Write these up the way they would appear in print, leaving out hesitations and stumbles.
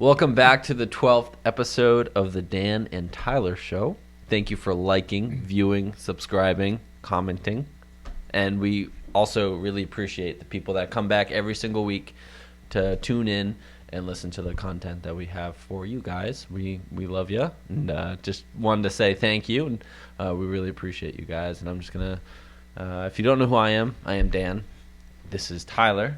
Welcome back to the 12th episode of the Dan and Tyler Show. Thank you for liking, viewing, subscribing, commenting. And we also really appreciate the people that come back every single week to tune in and listen to the content that we have for you guys. We love you, and just wanted to say thank you, and we really appreciate you guys. And I'm just going to, if you don't know who I am Dan. This is Tyler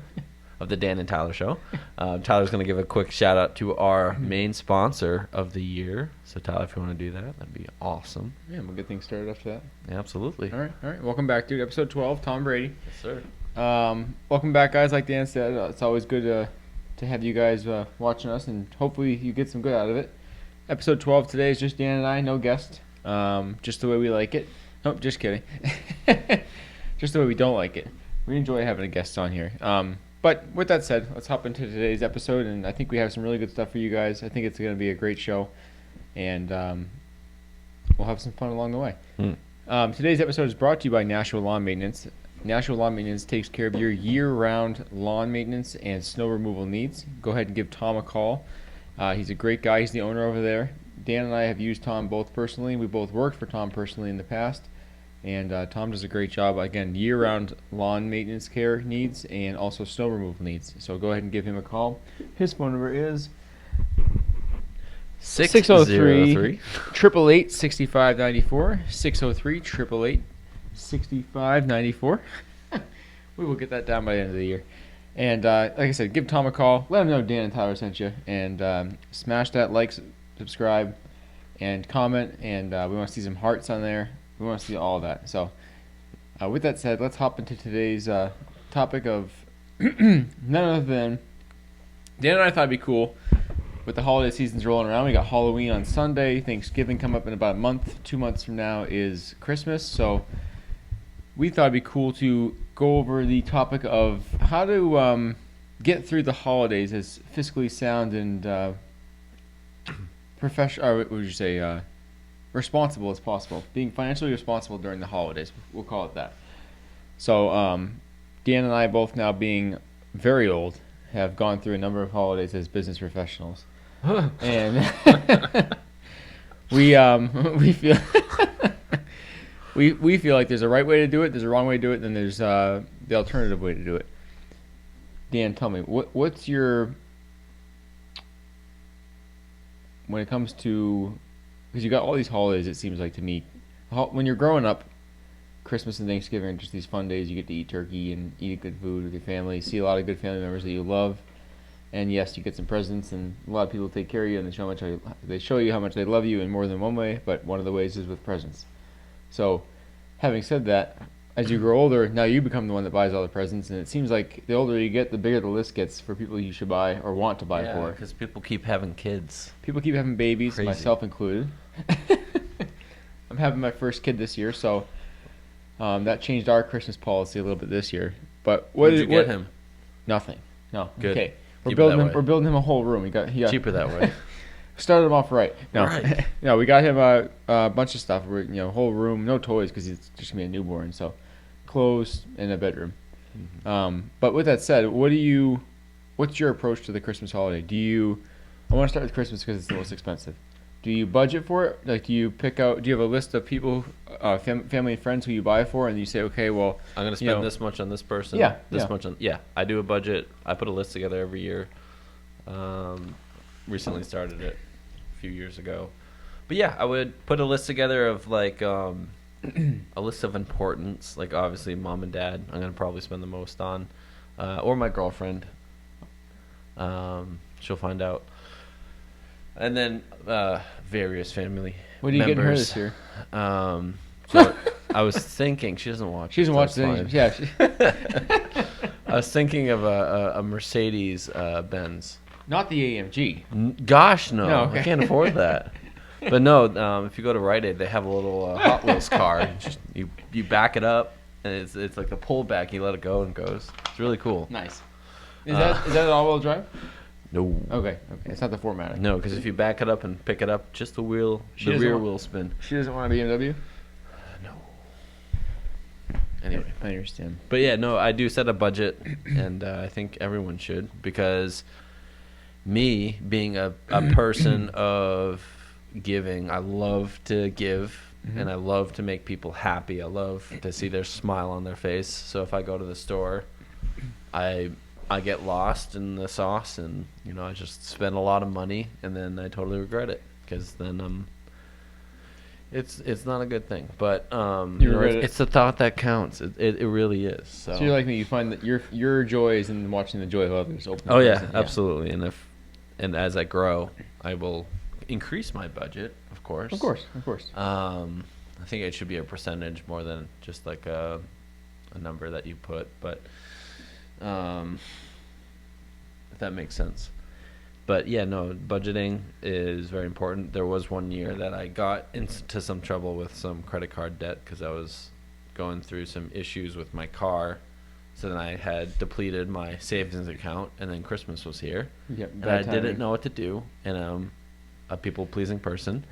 of the Dan and Tyler Show. Tyler's going to give a quick shout out to our main sponsor of the year. So Tyler, if you want to do that, that'd be awesome. Yeah, we'll get things started after that. Yeah, absolutely. All right. Welcome back, dude. Episode 12, Tom Brady. Yes, sir. Welcome back, guys. Like Dan said, it's always good to have you guys watching us, and hopefully you get some good out of it. Episode 12 today is just Dan and I, no guest. Just the way we like it. Nope, just kidding. Just the way we don't like it. We enjoy having a guest on here. But with that said, let's hop into today's episode, and I think we have some really good stuff for you guys. I think it's going to be a great show, and we'll have some fun along the way. Today's episode is brought to you by Nashua Lawn Maintenance. Nashua Lawn Maintenance takes care of your year-round lawn maintenance and snow removal needs. Go ahead and give Tom a call. He's a great guy. He's the owner over there. Dan and I have used Tom both personally. We both worked for Tom personally in the past. And Tom does a great job, again, year-round lawn maintenance care needs and also snow removal needs. So go ahead and give him a call. His phone number is 603 888 6594. 603 888 6594. We will get that down by the end of the year. And like I said, give Tom a call. Let him know Dan and Tyler sent you. And smash that like, subscribe, and comment. And we want to see some hearts on there. We want to see all of that. So, with that said, let's hop into today's topic of none other than Dan and I thought it'd be cool with the holiday seasons rolling around. We got Halloween on Sunday, Thanksgiving come up in about a month. 2 months from now is Christmas. So, we thought it'd be cool to go over the topic of how to get through the holidays as fiscally sound and professional. Or what would you say? Responsible as possible. Being financially responsible during the holidays. We'll call it that. So, Dan and I, both now being very old, have gone through a number of holidays as business professionals. And we feel we feel like there's a right way to do it, there's a wrong way to do it, and then there's the alternative way to do it. Dan, tell me, what's your, when it comes to, because you got all these holidays, it seems like to me. When you're growing up, Christmas and Thanksgiving are just these fun days. You get to eat turkey and eat good food with your family. See a lot of good family members that you love. And yes, you get some presents, and a lot of people take care of you, and they show you how much they love you in more than one way, but one of the ways is with presents. So, having said that, as you grow older, now you become the one that buys all the presents, and it seems like the older you get, the bigger the list gets for people you should buy or want to buy for. Because people keep having kids. People keep having babies, Crazy. Myself included. I'm having my first kid this year, so that changed our Christmas policy a little bit this year. But what did you get him? Nothing. No. Good. Okay. We're building him a whole room. He got cheaper that way. Started him off right. No. Right. No, we got him a bunch of stuff. Whole room, no toys because he's just gonna be a newborn. So, clothes and a bedroom. Mm-hmm. But with that said, what's your approach to the Christmas holiday? I want to start with Christmas because it's the most expensive. Do you budget for it? Like, do you have a list of people, family and friends who you buy for, and you say, okay, well, I'm going to spend this much on this person. Much on, I do a budget. I put a list together every year. Recently started it a few years ago. But yeah, I would put a list together of like, a list of importance. Like obviously mom and dad, I'm going to probably spend the most on, or my girlfriend. She'll find out. And then various family members. What are you getting her this year? So I was thinking, she doesn't watch. She doesn't watch the yeah. I was thinking of a Mercedes Benz. Not the AMG. Gosh, no. Okay. I can't afford that. But no, if you go to Rite Aid, they have a little Hot Wheels car. You back it up, and it's like a pullback. You let it go and it goes. It's really cool. Nice. Is that an all-wheel drive? No. Okay. It's not the 4MATIC. No, because if you back it up and pick it up, just the rear wheel spin. She doesn't want a BMW? No. Anyway. I understand. But yeah, no, I do set a budget, and I think everyone should, because me being a person of giving, I love to give. Mhm. And I love to make people happy. I love to see their smile on their face. So if I go to the store, I get lost in the sauce, and I just spend a lot of money, and then I totally regret it, because then it's not a good thing. But regret it. it's the thought that counts. It really is. So, So you're like me. You find that your joy is in watching the joy of others. Open oh yeah, present. absolutely. And as I grow, I will increase my budget, of course. Of course, of course. I think it should be a percentage more than just like a number that you put, but if that makes sense. But yeah, no, budgeting is very important. There was one year that I got into some trouble with some credit card debt because I was going through some issues with my car. So then I had depleted my savings account, and then Christmas was here. Yep, And bad I didn't timing. know what to do, and I'm a people-pleasing person.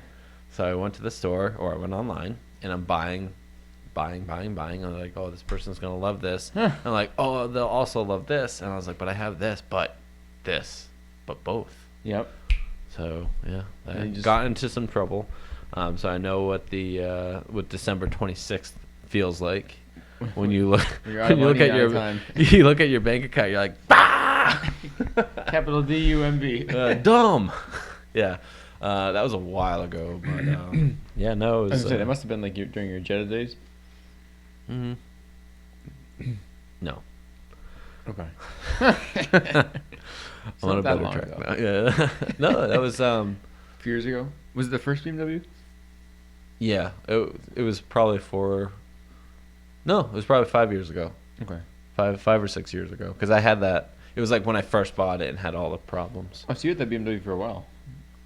So I went to the store, or I went online, and I'm buying. I'm like, oh, this person's going to love this. Huh. I'm like, oh, they'll also love this. And I was like, but I have this, but both. Yep. So, yeah, I And you just- got into some trouble. So I know what what December 26th feels like. When you look, You're out when of you look money, at out of your, time. you look at your bank account, you're like, bah! Capital D-U-M-B. Dumb. Yeah, that was a while ago, but yeah, no, it I was was. gonna say, that must have been like during your Jetta days. Mhm. No, Okay. I'm on a not that better long track ago. now. Yeah, no, that was A few years ago. Was it the first BMW? yeah, it was probably it was probably 5 years ago, Okay. 5 or 6 years ago, because I had that. It was like when I first bought it and had all the problems. Oh, so you had that BMW for a while.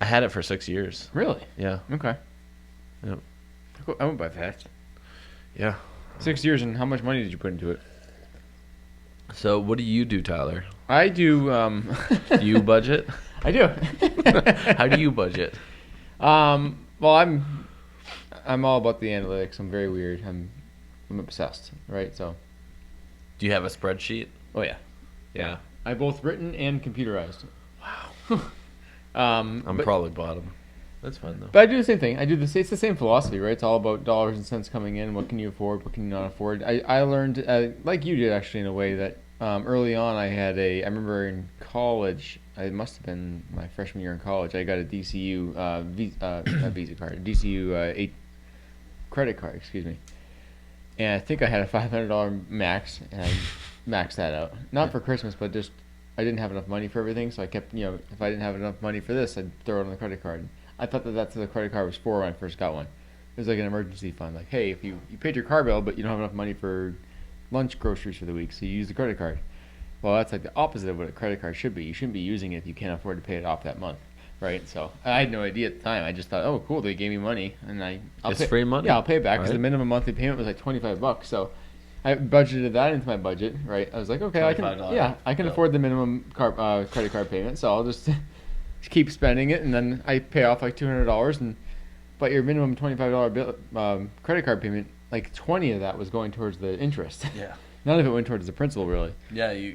I had it for 6 years. Really? Yeah, Okay. Yep. Cool. I went by fast. yeah. 6 years, and how much money did you put into it? So what do you do, Tyler? I do. Do you budget? I do. How do you budget? Well, I'm all about the analytics. I'm very weird. I'm obsessed, right? So. Do you have a spreadsheet? Oh yeah. Yeah. I both written and computerized. Wow. I'm but, probably bottom. That's fine though. but I do the same thing. It's the same philosophy, right? It's all about dollars and cents coming in. What can you afford? What can you not afford? I learned, like you did actually, in a way that early on I remember in college, it must have been my freshman year in college, I got a DCU, not Visa card, DCU 8 credit card, excuse me. And I think I had a $500 max, and I maxed that out. Not for Christmas, but just I didn't have enough money for everything, so I kept, if I didn't have enough money for this, I'd throw it on the credit card. I thought that's what the credit card was for when I first got one. It was like an emergency fund. Like, hey, if you paid your car bill, but you don't have enough money for lunch groceries for the week, so you use the credit card. Well, that's like the opposite of what a credit card should be. You shouldn't be using it if you can't afford to pay it off that month, right? So I had no idea at the time. I just thought, oh, cool, they gave me money, and I'll It's pay, free money. Yeah, I'll pay it back because right? the minimum monthly payment was like $25. So I budgeted that into my budget, right? I was like, okay, I can $25. afford the minimum credit card payment, so I'll just keep spending it, and then I pay off like $200, but your minimum $25 bill, credit card payment, like 20 of that was going towards the interest. Yeah. None of it went towards the principal, really. Yeah, you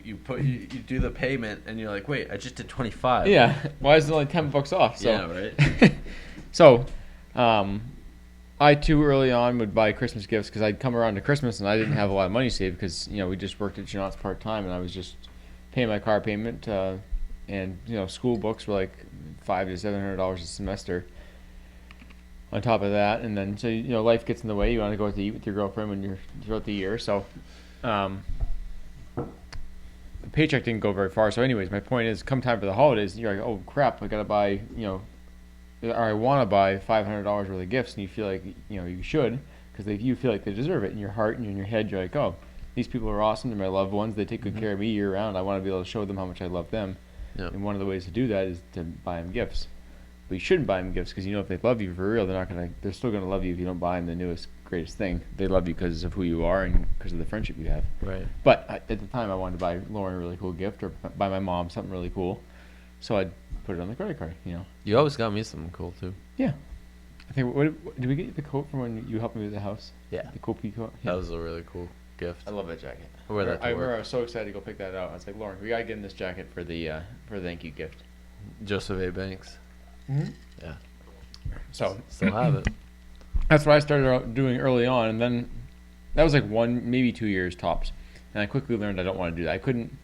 do the payment and you're like, wait, I just did 25. Yeah. Why is it only $10 off? So, Yeah, right. so, I too early on would buy Christmas gifts because I'd come around to Christmas and I didn't have a lot of money saved because we just worked at Janot's part time and I was just paying my car payment and school books were like $500 to $700 a semester. On top of that, and then so life gets in the way. You want to go out to eat with your girlfriend when you're throughout the year, so. The paycheck didn't go very far. So, anyways, my point is, come time for the holidays, you're like, oh crap, I gotta buy, or I want to buy $500 worth of gifts, and you feel like you should, because you feel like they deserve it in your heart and in your head. You're like, oh, these people are awesome. They're my loved ones. They take good care of me year round. I want to be able to show them how much I love them. Yeah. And one of the ways to do that is to buy them gifts. But you shouldn't buy them gifts because if they love you for real, they're still gonna love you if you don't buy them the newest, greatest thing. They love you because of who you are and because of the friendship you have. Right. But at the time, I wanted to buy Lauren a really cool gift or buy my mom something really cool, so I'd put it on the credit card. You always got me something cool too. Yeah. I think. What, did we get you the coat from when you helped me with the house? Yeah. The Kopi coat. That was a really cool gift. I love that jacket. I wear that to I remember work. I was so excited to go pick that out. I was like, Lauren, we gotta get him this jacket for the thank you gift. Joseph A. Banks. Yeah. So Still have it. that's what I started out doing early on, and then that was like 1, maybe 2 years tops. And I quickly learned I don't want to do that. I couldn't.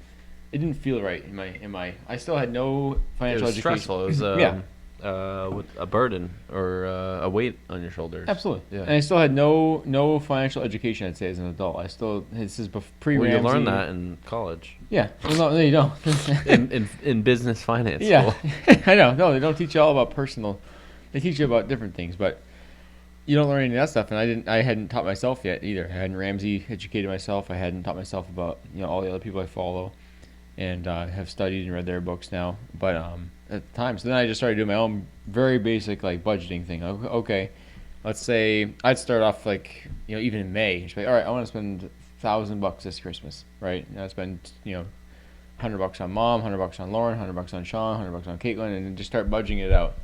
It didn't feel right in my. I still had no It financial was education. stressful. It was with a burden or a weight on your shoulders. Absolutely. Yeah. And I still had no financial education, I'd say, as an adult. This is pre Well, you Ramsey. learn that in college. Yeah. Well, no, you don't. in business finance Yeah. school. I know. No, they don't teach you all about personal. They teach you about different things, but you don't learn any of that stuff. And I hadn't taught myself yet either. I hadn't Ramsey educated myself. I hadn't taught myself about all the other people I follow, and have studied and read their books now. But at the time, so then I just started doing my own very basic like budgeting thing. Okay, let's say I'd start off like even in May, just like, all right, I want to spend $1,000 this Christmas, right? And I spend $100 on Mom, $100 on Lauren, $100 on Sean, $100 on Caitlin, and then just start budgeting it out.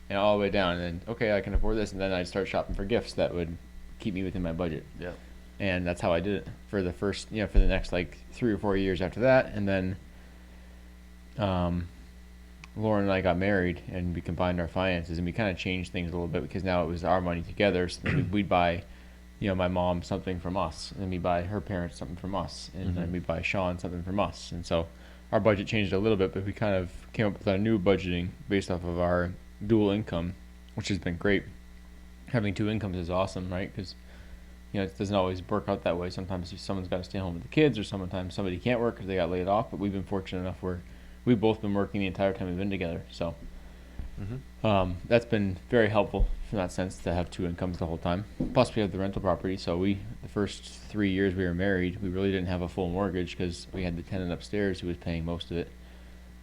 And all the way down, and then okay, I can afford this, and then I'd start shopping for gifts that would keep me within my budget. Yeah. And that's how I did it for the first, for the next like 3 or 4 years after that, and then, Lauren and I got married, and we combined our finances, and we kind of changed things a little bit because now it was our money together. So then we'd buy, my mom something from us, and then we buy her parents something from us, and then we buy Sean something from us, and so our budget changed a little bit, but we kind of came up with a new budgeting based off of our dual income, which has been great. Having 2 incomes is awesome, right? Because it doesn't always work out that way. Sometimes someone's got to stay home with the kids, or sometimes somebody can't work because they got laid off. But we've been fortunate enough where we've both been working the entire time we've been together. So that's been very helpful in that sense to have 2 incomes the whole time. Plus we have the rental property. So the first 3 years we were married, we really didn't have a full mortgage because we had the tenant upstairs who was paying most of it.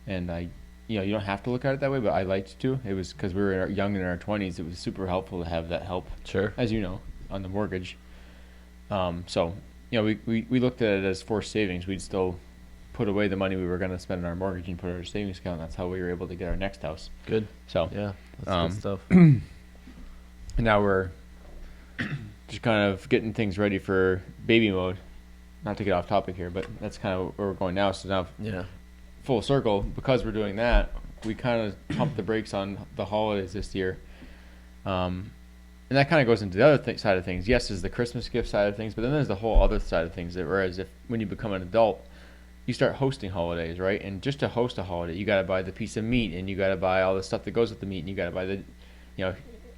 And you don't have to look at it that way, but I liked to. It was because we were young in our 20s. It was super helpful to have that help. Sure. As you know, on the mortgage. So we looked at it as forced savings. We'd still put away the money we were going to spend on our mortgage and put it in our savings account. That's how we were able to get our next house. Good. So Yeah, that's good stuff. And now we're just kind of getting things ready for baby mode. Not to get off topic here, but that's kind of where we're going now. So now, Yeah. full circle, because we're doing that, we kind of pumped the brakes on the holidays this year. And that kind of goes into the other side of things. Yes, there's the Christmas gift side of things, but then there's the whole other side of things. Whereas when you become an adult, you start hosting holidays, right? And just to host a holiday, you got to buy the piece of meat, and you got to buy all the stuff that goes with the meat, and you got to buy the,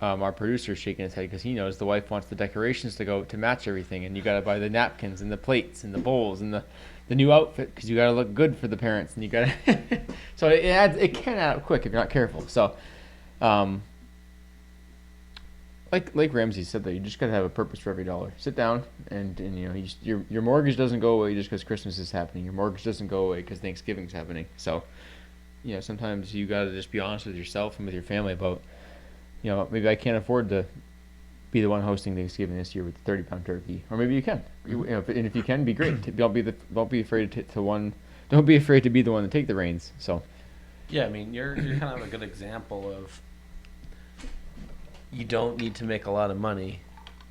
our producer's shaking his head because he knows the wife wants the decorations to match everything, and you got to buy the napkins and the plates and the bowls and the new outfit because you got to look good for the parents, and you got to. So it can add up quick if you're not careful. So, like Ramsey said, that you just got to have a purpose for every dollar. Sit down and your mortgage doesn't go away just because Christmas is happening. Your mortgage doesn't go away because Thanksgiving's happening. So, sometimes you got to just be honest with yourself and with your family about, maybe I can't afford to be the one hosting Thanksgiving this year with the 30-pound turkey, or maybe you can. And if you can, be great. Don't be afraid Don't be afraid to be the one to take the reins. So, yeah, I mean, you're kind of a good example of you don't need to make a lot of money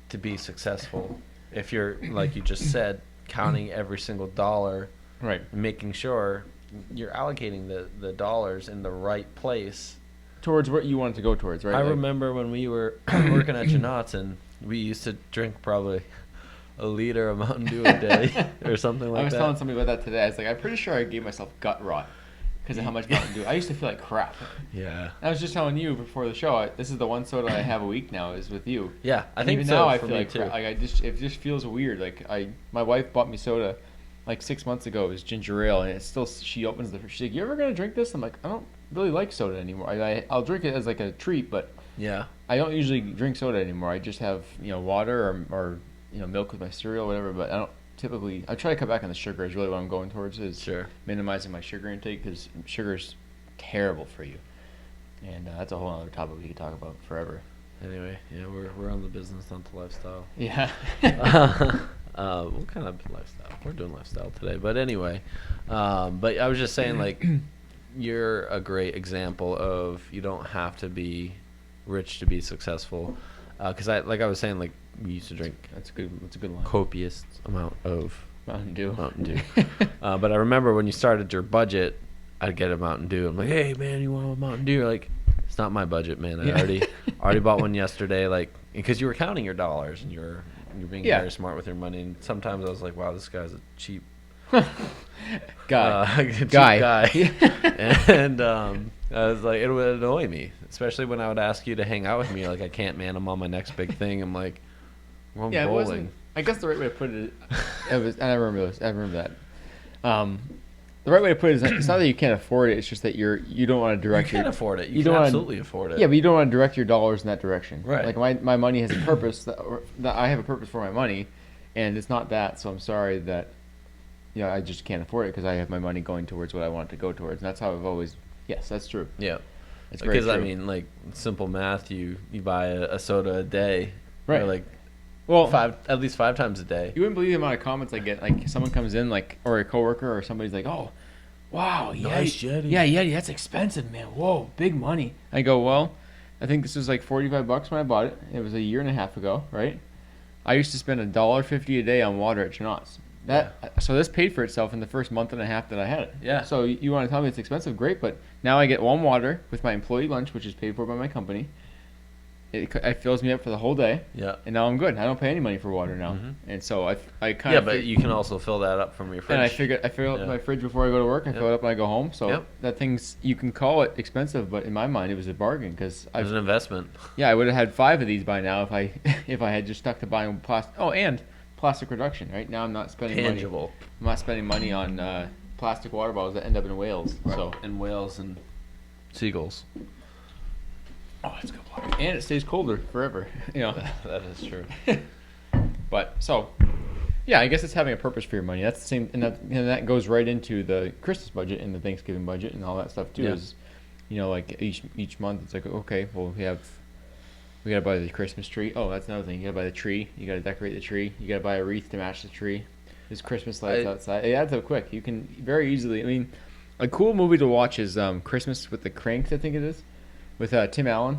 to be successful. If you're, like you just said, counting every single dollar, right, and making sure you're allocating the dollars in the right place towards what you want it to go towards, right? I remember when we were working at Janot's, and we used to drink probably a liter of Mountain Dew a day or something like that. I was telling somebody about that today. I was like, I'm pretty sure I gave myself gut rot because of how much Mountain Dew. I used to feel like crap. Yeah. I was just telling you before the show. This is the one soda I have a week now is with you. Yeah, I and think even so. now I for feel me like too. crap. Like it just feels weird. Like my wife bought me soda like 6 months ago. It was ginger ale, and it's still. She opens she's like, "You ever gonna drink this?" I'm like, "I don't really like soda anymore. I'll drink it as like a treat, but Yeah. I don't usually drink soda anymore. I just have water or milk with my cereal, or whatever. But I don't typically. I try to cut back on the sugar. Is really what I'm going towards. Is Sure. minimizing my sugar intake because sugar's terrible for you, and that's a whole other topic we could talk about forever. Anyway, yeah, we're on the business, not the lifestyle. Yeah. What kind of lifestyle? We're doing lifestyle today, but anyway. But I was just saying, like, you're a great example of you don't have to be rich to be successful. Because I was saying, like, we used to drink That's good. That's a good line. copious amount of Mountain Dew. Mountain Dew. But I remember when you started your budget, I'd get a Mountain Dew. I'm like, hey man, you want a Mountain Dew? Like, it's not my budget, man. I Yeah. already bought one yesterday. Like, because you were counting your dollars and you're being Yeah. very smart with your money. And sometimes I was like, wow, this guy's a cheap Guy. cheap Guy. guy. And I was like, it would annoy me, especially when I would ask you to hang out with me. Like, I can't, man. I'm on my next big thing. I'm like, well, I'm Yeah, it bowling. wasn't. I guess the right way to put it, it was. I remember this. I remember that. The right way to put it is it's not that you can't afford it. It's just that you don't want to You direct. can't your, afford it. You, you can don't wanna- absolutely afford it. Yeah, but you don't want to direct your dollars in that direction. Right. Like my money has a purpose that I have a purpose for my money, and it's not that. So I'm sorry that, I just can't afford it because I have my money going towards what I want it to go towards, and that's how I've always. Yes, that's true. Yeah. It's very Because I true. mean, like simple math, you buy a soda a day, Right. Or like Well, at least five times a day. you wouldn't believe the amount of comments I get. Like someone comes in, like or a coworker or somebody's like, "Oh, wow, Nice Yeti. Yeti." Yeah, Yeti, that's expensive, man. Whoa, big money." I go, "Well, I think this was like $45 when I bought it. It was a year and a half ago, right? I used to spend $1.50 a day on water at Chenot's. So this paid for itself in the first month and a half that I had it. Yeah. So you want to tell me it's expensive? Great, but now I get warm water with my employee lunch, which is paid for by my company. It fills me up for the whole day, Yeah. and now I'm good. I don't pay any money for water now, Mhm. and so I kind Yeah, of but you can also fill that up from your fridge. and I fill up Yeah. my fridge before I go to work. I fill Yep. it up when I go home. So Yep. that thing's you can call it expensive, but in my mind it was a bargain because It was an investment. I would have had 5 of these by now if I if I had just stuck to buying plastic. Oh, and plastic reduction. Right now I'm not spending money. Tangible. I'm not spending money on plastic water bottles that end up in whales. So And whales and seagulls. oh, it's good water, and it stays colder forever. That is true. But so, yeah, I guess it's having a purpose for your money. That's the same, and that goes right into the Christmas budget and the Thanksgiving budget and all that stuff too. Yeah. Is like each month it's like okay, well we gotta buy the Christmas tree. Oh, that's another thing. You gotta buy the tree. You gotta decorate the tree. You gotta buy a wreath to match the tree. There's Christmas lights outside. It adds up quick. You can very easily. I mean, a cool movie to watch is Christmas with the Cranks. I think it is with Tim Allen.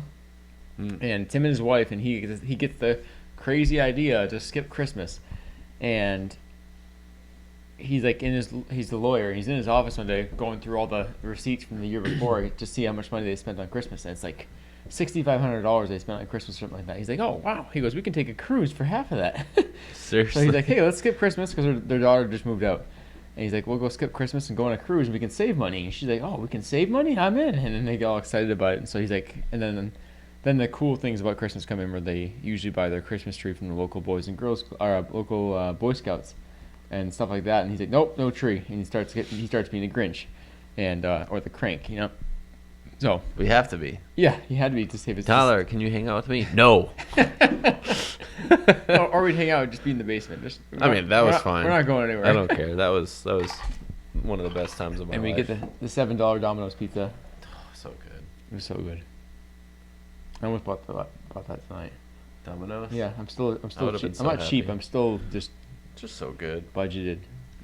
Mm. And Tim and his wife, and he gets the crazy idea to skip Christmas, and he's the lawyer, and he's in his office one day going through all the receipts from the year before to see how much money they spent on Christmas, and it's like $6,500 they spent on Christmas or something like that. He's like, oh wow, he goes, we can take a cruise for half of that. Seriously. So he's like, hey, let's skip Christmas because their daughter just moved out. And he's like, we'll go skip Christmas and go on a cruise and we can save money. And she's like, oh, we can save money? I'm in. And then they get all excited about it. And so he's like, and then the cool things about Christmas come in where they usually buy their Christmas tree from the local Boys and Girls, or local Boy Scouts and stuff like that. And he's like, nope, no tree. And he starts being a Grinch and or the crank, So We have to be. yeah, he had to be to save his Tyler, can you hang out with me? No. or we'd hang out and just be in the basement. I mean, that was fine. We're not going anywhere. I don't care. That was one of the best times of my And we life. get the $7 Domino's pizza. So good. It was so good. I almost bought that tonight. Domino's? Yeah, I'm still would've cheap. been I'm so not cheap. happy. I'm still just Just so good. budgeted.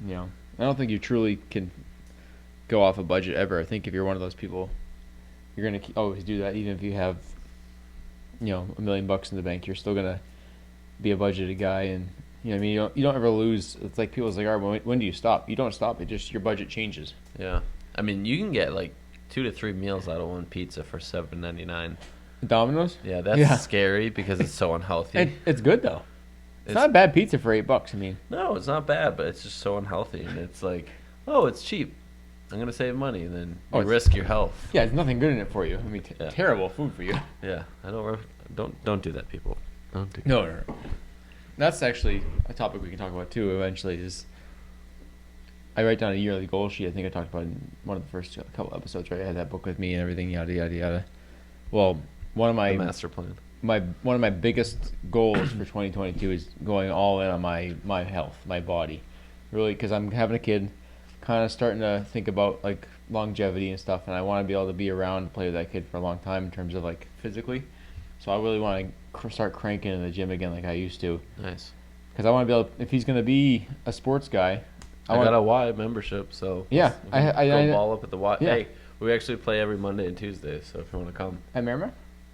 I don't think you truly can go off a budget ever. I think if you're one of those people, you're gonna always do that. Even if you have, $1 million in the bank, you're still gonna be a budgeted guy. And I mean, you don't ever lose. It's like people's like, all right, when do you stop? You don't stop. It just your budget changes. Yeah. I mean, you can get like 2 to 3 meals out of one pizza for $7.99. Domino's. Yeah, that's Yeah. scary because it's so unhealthy. It's good though. It's not a bad pizza for $8. I mean, No, it's not bad, but it's just so unhealthy. And it's like, oh, it's cheap. I'm going to save money. And then Oh, you it's- risk your health. yeah, there's nothing good in it for you. I mean, Yeah. terrible food for you. Yeah. Don't do that, people. Don't do No. That's actually a topic we can talk about too. Eventually, is I write down a yearly goal sheet. I think I talked about it in one of the first couple episodes. Right, I had that book with me and everything. Yada yada yada. Well, one of the my master plan. one of my biggest goals for 2022 is going all in on my health, my body, really, because I'm having a kid, kind of starting to think about like longevity and stuff, and I want to be able to be around and play with that kid for a long time in terms of like physically. So I really want to start cranking in the gym again like I used to, Nice. because I want to be able. If he's going to be a sports guy, I got a Y membership, so Yeah, we can I go ball up at the Y. Yeah. Hey, we actually play every Monday and Tuesday, so if you want to come, at Merrimack.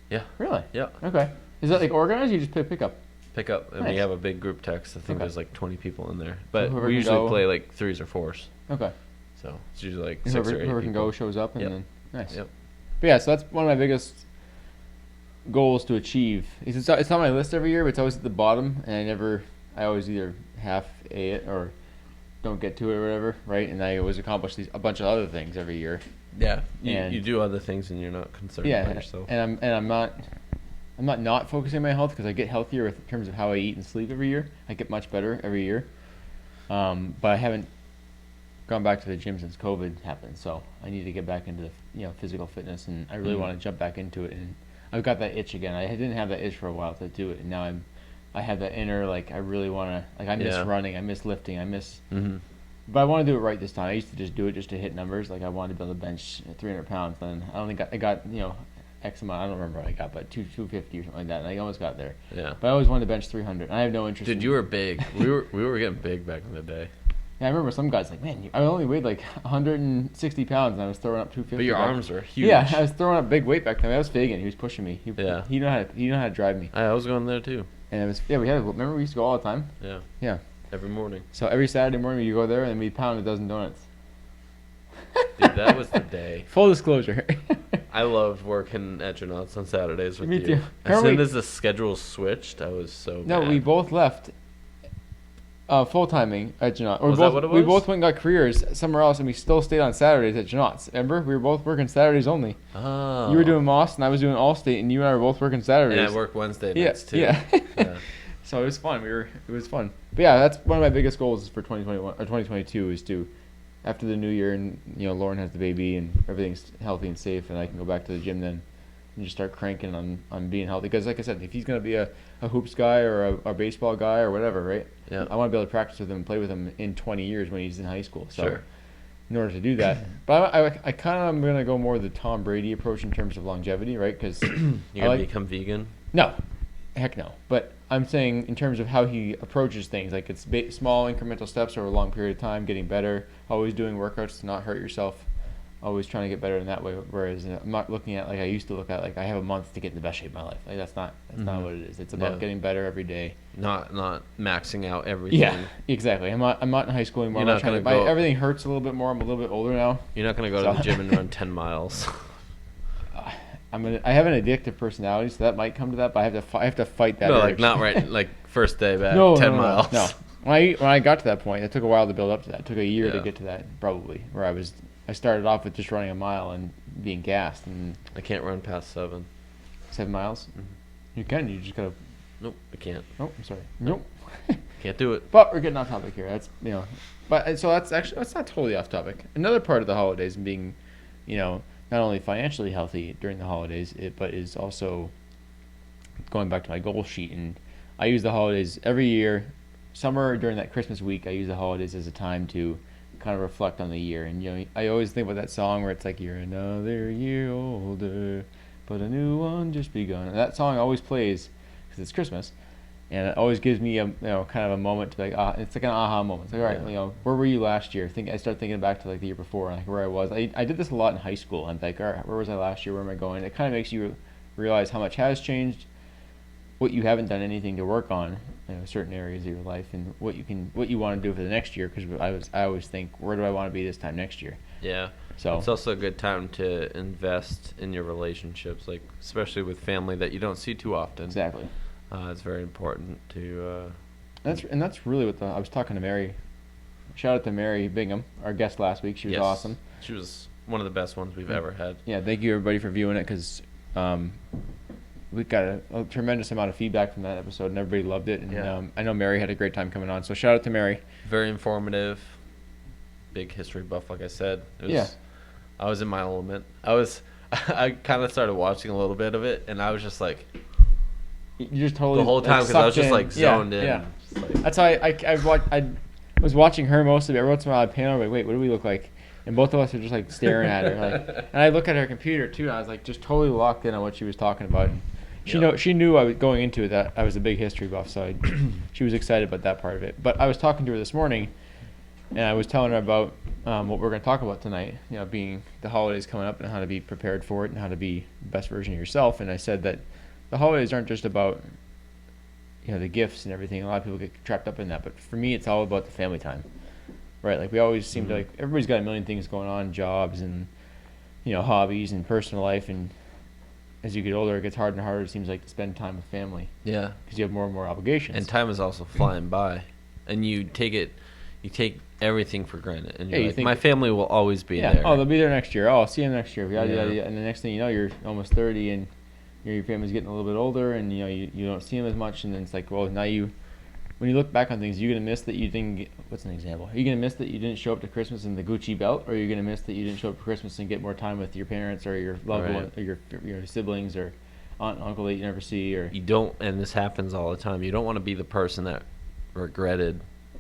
Yeah. Really? yeah, Okay. Is that like organized? Or you just pick up. pick up. And we Nice. have a big group text. I think Okay. there's like 20 people in there, but whoever we can usually go- play like 3s or 4s. Okay. So it's usually like And 6 or 8 whoever can people. go shows up, and Yep. then nice. Yep. But yeah, so that's one of my biggest goals to achieve. It's on my list every year, but it's always at the bottom, and I always either half A it or don't get to it or whatever, right? And I always accomplish a bunch of other things every year. Yeah. And- You do other things and you're not concerned Yeah, about yourself. and I'm not focusing on my health because I get healthier in terms of how I eat and sleep every year. I get much better every year, but I haven't gone back to the gym since COVID happened. So I need to get back into physical fitness, and I really want to jump back into it. And I've got that itch again. I didn't have that itch for a while to do it, and now I have that inner I really want to I miss Yeah. running, I miss lifting, Mm-hmm. but I want to do it right this time. I used to just do it just to hit numbers. Like I wanted to be able to bench 300 pounds. Then I got X amount. I don't remember what I got, but 250 or something like that. And I almost got there. Yeah. But I always wanted to bench 300. And I have no interest. Dude, you were big. We were getting big back in the day. Yeah, I remember some guys like, man, I only weighed like 160 pounds, and I was throwing up 250. But your back. arms were huge. Yeah, I was throwing up big weight back then. I was Fagan. He was pushing me. Yeah. He knew how to drive me. I was going there too. And it was remember we used to go all the time. Yeah. Yeah. Every morning. So every Saturday morning you go there and we pound a dozen donuts. Dude, that was the day. Full disclosure. I loved working at Janot's on Saturdays with Me you. too. As Remember soon we- as the schedule switched, I was so No, mad. we both left full timing at Janot. Was that what it We was? both went and got careers somewhere else, and we still stayed on Saturdays at Janot's. Remember, we were both working Saturdays only. Oh. You were doing Moss, and I was doing Allstate, and you and I were both working Saturdays. And I worked Wednesday Yeah, nights too. yeah. Yeah. So it was fun. It was fun. But yeah, that's one of my biggest goals for 2021 or 2022 is to, after the new year, and Lauren has the baby and everything's healthy and safe, and I can go back to the gym then and just start cranking on being healthy. Because like I said, if he's gonna be a hoops guy or a baseball guy or whatever, right? Yeah. I want to be able to practice with him and play with him in 20 years when he's in high school. So Sure. in order to do that, but I kind of am gonna go more the Tom Brady approach in terms of longevity, right? Because You're gonna become vegan? no, heck no. But I'm saying in terms of how he approaches things, like it's small incremental steps over a long period of time, getting better, always doing workouts to not hurt yourself, always trying to get better in that way. Whereas I'm not looking at like I used to look at, like I have a month to get in the best shape of my life. Like that's not what it is. It's about Yeah. getting better every day. Not maxing out everything. Yeah, exactly. I'm not in high school anymore. You're I'm not trying to. gonna go- Everything hurts a little bit more. I'm a little bit older now. You're not gonna go to the gym and run 10 miles. I have an addictive personality, so that might come to that. But I have to fight that. No, like urge. not right. Like first day back, No, 10 no. miles. No. When I got to that point, it took a while to build up to that. It took a year to Yeah. get to that, probably. Where I started off with just running a mile and being gassed, and I can't run past 7. 7 miles. Mhm. You can. You just gotta. Nope, I can't. Oh, I'm sorry. Nope. Can't do it. But we're getting off topic here. But so that's not totally off topic. Another part of the holidays and being, not only financially healthy during the holidays, but is also going back to my goal sheet. And I use the holidays every year. Summer during that Christmas week, I use the holidays as a time to kind of reflect on the year. And I always think about that song where it's like you're another year older, but a new one just begun. And that song always plays because it's Christmas. And it always gives me a kind of a moment to be like, it's like an aha moment. It's like, all right, Yeah. where were you last year? I start thinking back to like the year before, like where I was. I did this a lot in high school. I'm like, all right, where was I last year? Where am I going? It kind of makes you realize how much has changed, what you haven't done anything to work on, certain areas of your life, and what you want to do for the next year. Because I always think, where do I want to be this time next year? Yeah. So It's also a good time to invest in your relationships, like especially with family that you don't see too often. exactly. It's very important to. That's really what I was talking to Mary. Shout out to Mary Bingham, our guest last week. She was Yes. awesome. She was one of the best ones we've ever had. Yeah, thank you everybody for viewing it because we got a tremendous amount of feedback from that episode and everybody loved it. And Yeah. I know Mary had a great time coming on. So shout out to Mary. Very informative. Big history buff, like I said. It was, Yeah. I was in my element. I kind of started watching a little bit of it, and I was just like You just totally the whole time because I was sucked just like Yeah, zoned in. Yeah. Just like- That's how I was watching her most of it. Every once in a while I'd pan over like, wait, what do we look like? And both of us are just like staring at her. Like, and I look at her computer too, and I was like just totally locked in on what she was talking about. And she knew I was going into it that I was a big history buff, so she was excited about that part of it. But I was talking to her this morning, and I was telling her about what we're going to talk about tonight. Being the holidays coming up and how to be prepared for it and how to be the best version of yourself. And I said that the holidays aren't just about the gifts and everything. A lot of people get trapped up in that, but for me, it's all about the family time. right? Like we always seem to Mhm. like everybody's got a million things going on, jobs and hobbies and personal life, and as you get older, it gets harder and harder. It seems like to spend time with family Yeah. because you have more and more obligations. And time is also flying by, and you take everything for granted, and Yeah, you're you like, think- my family will always be yeah. there. Oh, they'll be there next year. Oh, I'll see them next year. Yada, Yeah. yada, yada. And the next thing you know, you're almost 30, and your family's getting a little bit older, and you don't see them as much. And then it's like, well, now when you look back on things, you're gonna miss that you didn't get. What's an example? Are you gonna miss that you didn't show up to Christmas in the Gucci belt, or are you gonna miss that you didn't show up for Christmas and get more time with your parents or your loved Right. one, or your siblings or aunt and uncle that you never see, or You don't, and this happens all the time. You don't want to be the person that regretted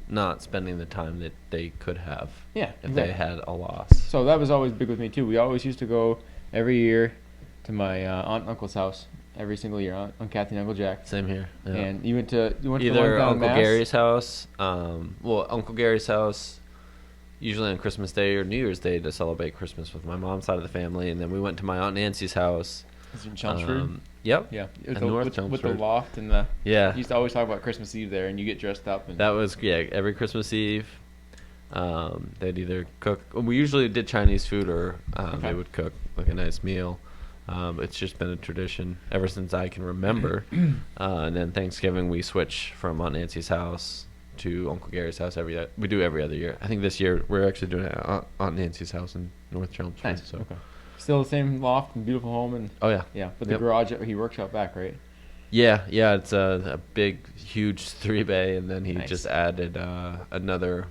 not spending the time that they could have yeah, if exactly. they had a loss. So that was always big with me too. We always used to go every year to my aunt and uncle's house every single year. Aunt Kathy and Uncle Jack. Same here. Yeah. And you went to the one Either down in Uncle Mass? Gary's house, Uncle Gary's house, usually on Christmas Day or New Year's Day to celebrate Christmas with my mom's side of the family, and then we went to my Aunt Nancy's house. Is it in Chelmsford? Yep. Yeah, in North with the Chelmsford. loft and the. Yeah. You used to always talk about Christmas Eve there, and you get dressed up. And That was every Christmas Eve. They'd either cook. We usually did Chinese food, or Okay. they would cook like a nice meal. It's just been a tradition ever since I can remember. And then Thanksgiving we switch from Aunt Nancy's house to Uncle Gary's house we do every other year. I think this year we're actually doing it at Aunt Nancy's house in North Chelmsford. nice. So. Okay. Still the same loft and beautiful home, and Oh yeah. yeah, but the Yep. garage he works out back, right? Yeah. It's a big, huge 3-bay, and then he Nice. just added another,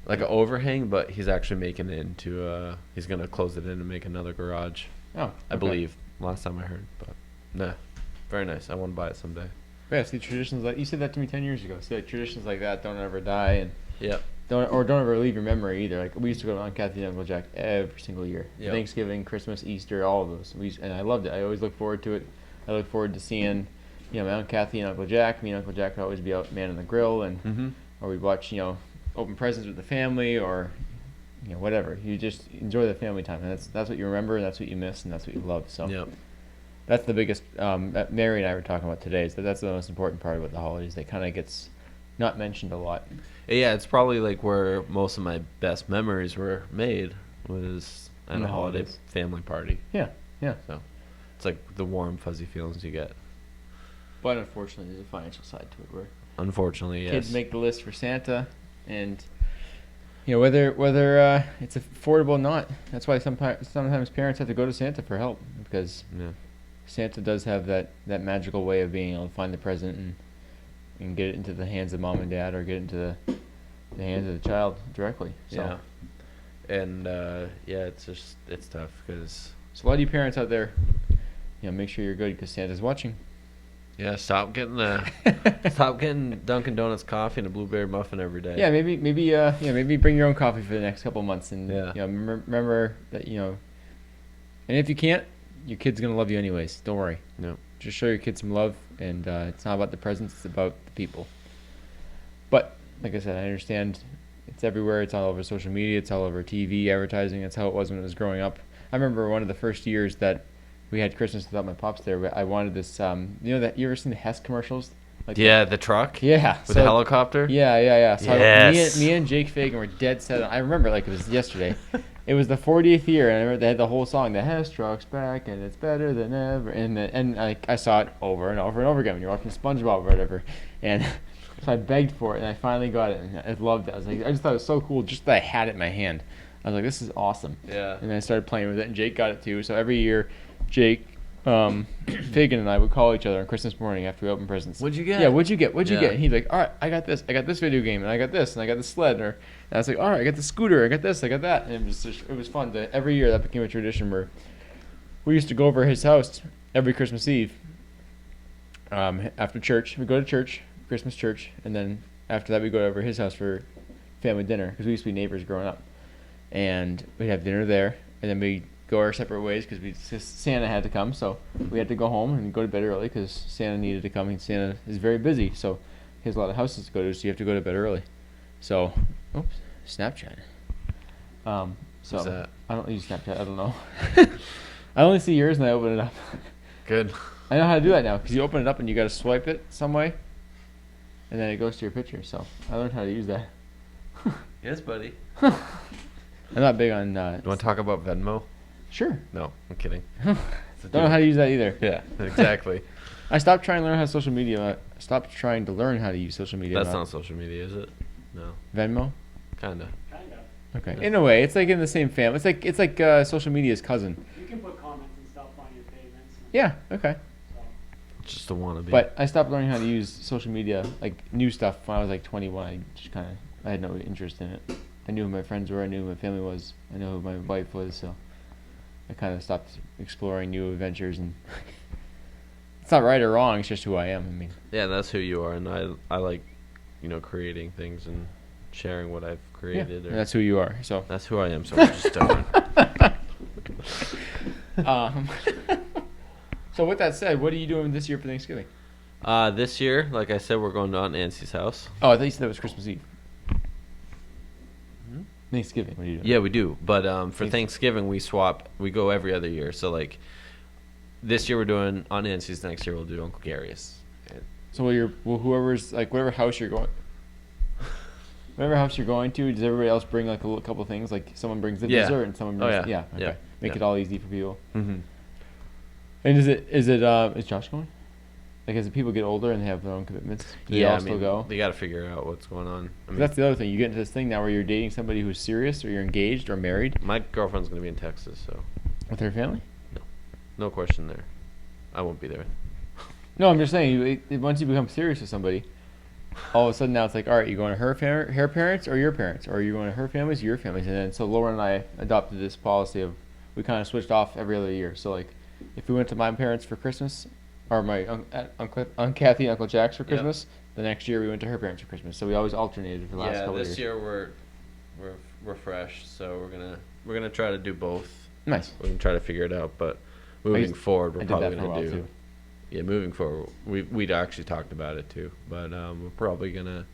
like an overhang, but he's actually making it into he's gonna close it in and make another garage. Oh, I believe last time I heard, but nah, very nice. I want to buy it someday. Yeah, see traditions like you said that to me 10 years ago. See, like, traditions like that don't ever die, and Yep. don't ever leave your memory either. Like we used to go to Aunt Kathy and Uncle Jack every single year. Yep. Thanksgiving, Christmas, Easter, all of those. And I loved it. I always look forward to it. I look forward to seeing, my Aunt Kathy and Uncle Jack. Me and Uncle Jack would always be out manning the grill, and Mm-hmm. or we'd watch, open presents with the family, or whatever. You just enjoy the family time, and that's what you remember, and that's what you miss, and that's what you love. So Yep. that's the biggest. That Mary and I were talking about today. Is that's the most important part about the holidays. That kind of gets not mentioned a lot. Yeah, it's probably like where most of my best memories were made was at In a the holiday holidays. family party. Yeah, yeah. So it's like the warm, fuzzy feelings you get. But unfortunately, there's a financial side to it where Unfortunately, yes. kids make the list for Santa, and whether it's affordable or not. That's why sometimes parents have to go to Santa for help, because Yeah. Santa does have that magical way of being able to find the present and get it into the hands of mom and dad, or get it into the hands of the child directly. So, Yeah. And it's tough because so a lot of you parents out there, make sure you're good because Santa's watching. stop getting Dunkin' Donuts coffee and a blueberry muffin every day. Yeah, maybe bring your own coffee for the next couple months, and Yeah. remember that and if you can't, your kid's gonna love you anyways. Don't worry. No. Just show your kid some love, and it's not about the presents; it's about the people. But like I said, I understand it's everywhere. It's all over social media. It's all over TV advertising. That's how it was when it was growing up. I remember one of the first years that we had Christmas without my pops there. I wanted this. That you ever seen the Hess commercials? Like Yeah, the truck Yeah. with the helicopter. Yeah. So Yes. me and Jake Fagan were dead set on. I remember like it was yesterday. It was the 40th year, and I remember they had the whole song, "The Hess truck's back, and it's better than ever." And I saw it over and over and over again when you're watching SpongeBob or whatever. And so I begged for it, and I finally got it, and I loved it. I just thought it was so cool just that I had it in my hand. I was like, "This is awesome." Yeah. And then I started playing with it, and Jake got it too. So every year, Jake, Fagan, and I would call each other on Christmas morning after we opened presents. What'd you get? Yeah, what'd you get? What'd you Yeah. get? And he's like, all right, I got this video game, and I got this, and I got the sled, and I was like, all right, I got the scooter, I got this, I got that, and it was fun. Every year that became a tradition where we used to go over his house every Christmas Eve. After church, we go to church, Christmas church, and then after that we go over his house for family dinner because we used to be neighbors growing up, and we'd have dinner there, and then we go our separate ways because Santa had to come, so we had to go home and go to bed early because Santa needed to come, and Santa is very busy, so he has a lot of houses to go to, so you have to go to bed early. So, oops, Snapchat. So What's that? I don't use Snapchat. I don't know. I only see yours and I open it up. Good. I know how to do that now because you open it up and you got to swipe it some way. and then it goes to your picture. So I learned how to use that. Yes, buddy. I'm not big on. You want to talk about Venmo? Sure. No, I'm kidding. Don't know how to use that either. Yeah, exactly. I stopped trying to learn how social media. Stopped trying to learn how to use social media. That's not social media, is it? No. Venmo. Kinda. Okay. Yeah. In a way, it's like in the same family. It's like social media's cousin. You can put comments and stuff on your payments. Yeah. Okay. So. Just a wannabe. But I stopped learning how to use social media, like new stuff, when I was like 21. I had no interest in it. I knew who my friends were. I knew who my family was. I knew who my wife was. So I kind of stopped exploring new adventures. And it's not right or wrong. It's just who I am. I mean, yeah, that's who you are, and I like, creating things and sharing what I've created. and that's who you are. So That's who I am. So we're just different. um, so with that said, what are you doing this year for Thanksgiving? This year, like I said, we're going to Aunt Nancy's house. Oh, I thought you said that was Christmas Eve. Hmm? Thanksgiving. What are you doing? Yeah, we do. But for Thanks. Thanksgiving, we swap. We go every other year. So like, this year we're doing Aunt Nancy's. Next year we'll do Uncle Gary's. So whoever's like whatever house you're going to, does everybody else bring like a couple things? Like someone brings the Yeah. dessert and someone Oh, brings yeah. okay. Yeah. Make Yeah. it all easy for people. Mm-hmm. And is Josh going? Like as the people get older and they have their own commitments, do they all still go? They got to figure out what's going on. I mean, That's the other thing. You get into this thing now where you're dating somebody who's serious, or you're engaged or married my girlfriend's gonna be in Texas, so with her family. no question there. I won't be there. No, I'm just saying. Once you become serious with somebody, all of a sudden now it's like, all right, you going to her parents or your parents, or are you going to her families, your families, and then so Lauren and I adopted this policy of we kind of switched off every other year. So like, if we went to my parents for Christmas, or my Aunt Kathy and Uncle Jack's for Yep. Christmas, the next year we went to her parents for Christmas. So we always alternated for the last Yeah, couple of this years. year we're fresh, so we're gonna try to do both. Nice. We're gonna try to figure it out, but moving forward, I we're did probably that for a gonna while do. too. Yeah, moving forward, we'd actually talked about it too, but we're probably gonna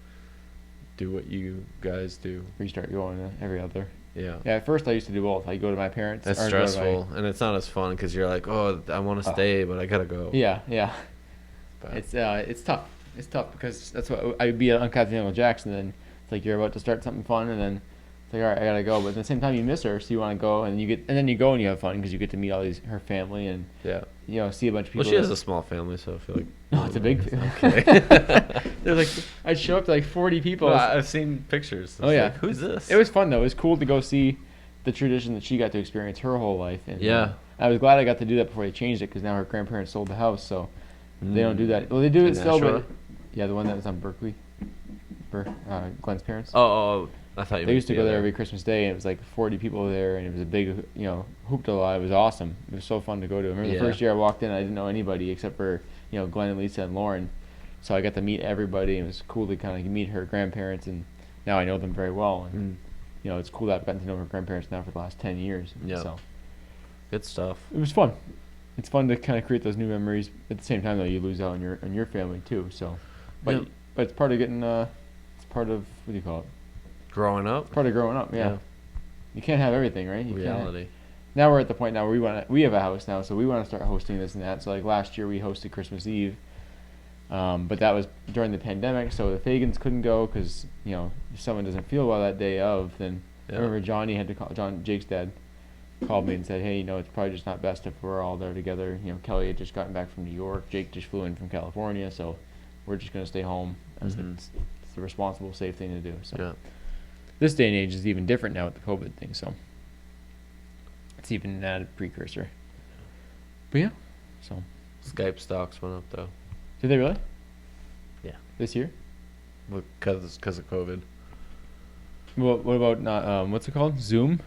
do what you guys do. Restart going to every other. Yeah. Yeah, at first I used to do both. I go to my parents. That's or go to my- stressful, and it's not as fun because you're like, oh, I want to stay, but I gotta go. Yeah. But It's tough. It's tough because that's what I'd be on Kathy and Uncle Jackson. Then it's like you're about to start something fun, and then it's like, all right, I gotta go. But at the same time, you miss her, so you want to go, and then you go and you have fun because you get to meet all her family and yeah. see a bunch of people. Well, she has a small family, so I feel like. No, it's a big. Okay. There's like I'd show up to like 40 people. Well, I've seen pictures. Oh, yeah. Like, who's this? It was fun though. It was cool to go see the tradition that she got to experience her whole life. And Yeah. I was glad I got to do that before they changed it because now her grandparents sold the house, so they don't do that. Well, they do it In still, Nashua? but yeah, the one that was on Berkeley, Glenn's parents. Oh, I thought you. They meant used to the go there other. every Christmas Day, and it was like 40 people there, and it was a big, hoopla. It was awesome. It was so fun to go to. I remember Yeah. the first year I walked in, I didn't know anybody except for Glenn and Lisa and Lauren, so I got to meet everybody. And it was cool to kind of meet her grandparents, and now I know them very well. And it's cool that I've gotten to know her grandparents now for the last 10 years. Yeah. So Good stuff. it was fun. It's fun to kind of create those new memories. At the same time, though, you lose out on your family too. So, but Yep. but it's part of getting. It's part of what do you call it? Growing up. Part of growing up. Yeah. You can't have everything, right? You can't. Reality. Now we're at the point now where we have a house now, so we want to start hosting this and that. So like last year we hosted Christmas Eve, but that was during the pandemic, so the Fagans couldn't go because if someone doesn't feel well that day of, then Yeah. I remember Johnny had to call. Jake's dad called me and said, hey, it's probably just not best if we're all there together. Kelly had just gotten back from New York. Jake just flew in from California, so we're just gonna stay home. Mhm. It's the responsible, safe thing to do. So Yeah. this day and age is even different now with the COVID thing, so it's even an added precursor. But yeah, so Skype stocks went up though. did they really? Yeah. This year? Because of COVID. Well, what about not? What's it called? Zoom,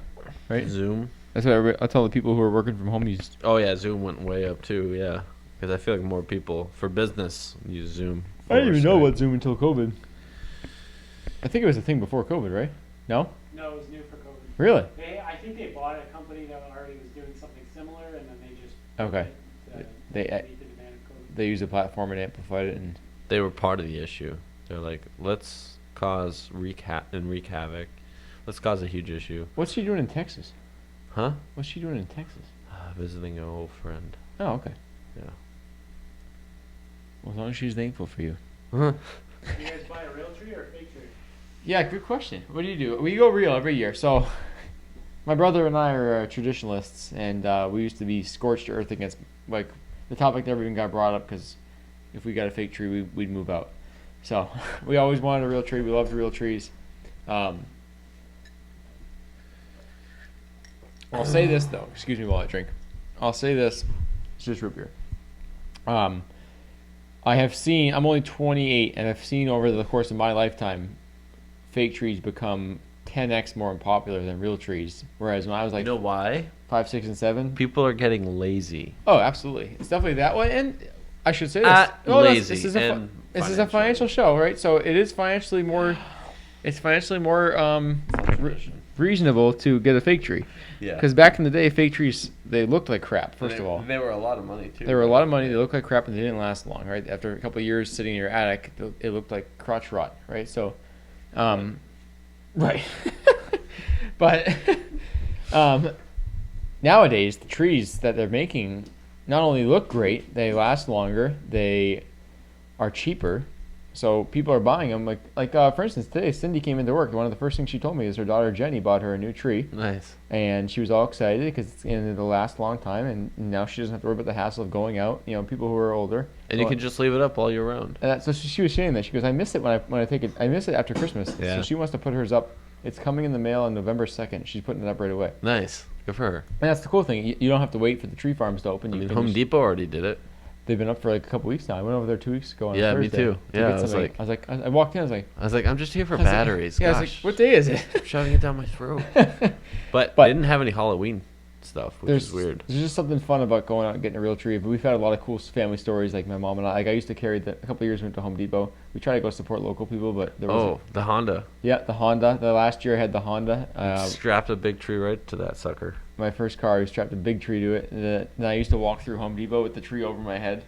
right? Zoom. That's what I tell the people who are working from home use. Oh yeah, Zoom went way up too. Yeah, because I feel like more people for business use Zoom. I didn't even over know Skype. about Zoom until COVID. I think it was a thing before COVID, right? No, No, it was new for COVID. really? I think they bought a company that already was doing something similar, and then they just Okay. to They meet the demand of COVID. they used a platform and amplified it, and They were part of the issue. They're like, let's wreak havoc. Let's cause a huge issue. what's she doing in Texas? Huh? What's she doing in Texas? Visiting an old friend. Oh, okay. Yeah. Well, as long as she's thankful for you. Do you guys buy a real tree or a fake tree? Yeah, good question. What do you do? We go real every year. So, my brother and I are traditionalists, and we used to be scorched earth against, like, the topic never even got brought up because if we got a fake tree, we'd move out. So, we always wanted a real tree. We loved real trees. I'll say this, though. Excuse me while I drink. I'll say this. It's just root beer. I have seen, I'm only 28, and I've seen over the course of my lifetime fake trees become 10x more popular than real trees. Whereas when I was You like know why? 5, 6, and 7. People are getting lazy. Oh, absolutely. It's definitely that way. And I should say this. Lazy This is and this is a financial show, right? So it is financially more. It's financially more reasonable to get a fake tree. Yeah. Because back in the day, fake trees, they looked like crap. First of all, they were a lot of money too. they were a lot of money. They looked like crap, and they didn't last long. Right? After a couple of years sitting in your attic, it looked like crotch rot. Right? So, right. But nowadays, the trees that they're making not only look great, they last longer. They are cheaper. So people are buying them. Like for instance, today Cindy came into work. One of the first things she told me is her daughter Jenny bought her a new tree. Nice. And she was all excited because it'll last a long time. And now she doesn't have to worry about the hassle of going out. You know, people who are older. And you can just leave it up all year round. And so she was saying that. She goes, I miss it when I take it. I miss it after Christmas. Yeah. So she wants to put hers up. It's coming in the mail on November 2nd. She's putting it up right away. Nice. Good for her. And that's the cool thing. You don't have to wait for the tree farms to open. I You mean, can Home just- Depot already did it. They've been up for like a couple weeks now. I went over there 2 weeks ago on Yeah, me Thursday too. to Yeah, get I was something. I walked in. I was like, I'm just here for I was like- batteries. yeah, I was Gosh. like, what day is it? Shoving it down my throat. But But- they didn't have any Halloween stuff, which is weird. There's just something fun about going out and getting a real tree. But we've had a lot of cool family stories. Like my mom and I. Like I used to carry a couple of years we went to Home Depot. We try to go support local people, but there was Oh, the Honda. the Honda. The last year I had the Honda. Strapped a big tree right to that sucker. My first car, I strapped a big tree to it. And then I used to walk through Home Depot with the tree over my head,